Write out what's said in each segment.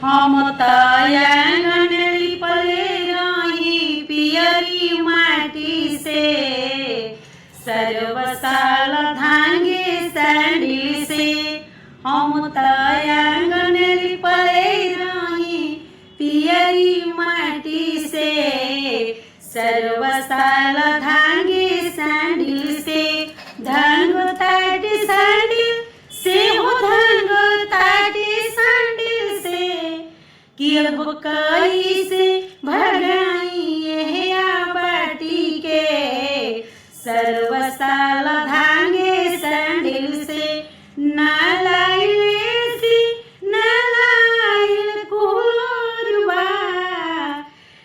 हम तयंगन लिपले रही पियरी माटी से, सर्वसाल धांगे सैंडल से। हम तयंगन लिपले रही पियरी माटी से, सर्वसाल धांगे सैंडल से। धंग ताटी सैंडल से हो धंग ताटी सैंडल से, कि अब कैसे भगाई ये बाटी के, सर्वसाल धांगे सैंडल से। नालाइल सी नालाइल कुलुरबा,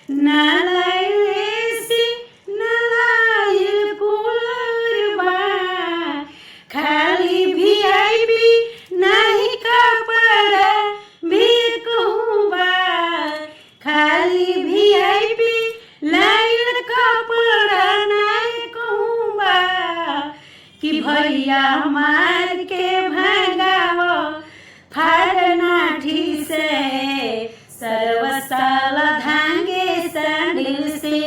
नालाइल सी नालाइल कुलुरबा, खाली वीआईपी नहीं कपड़ा भी कहूँबा, खाली वीआईपी लाइल कपड़ा नहीं कहूँबा, कि भैया मार के भगाओ फाड़नाठी से, सर्वसाल धांगे सैंडल से।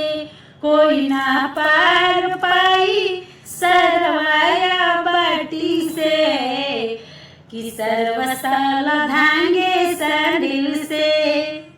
कोई ना पार पाई सरवाया बाटी से, कि सर्वसाल धांगे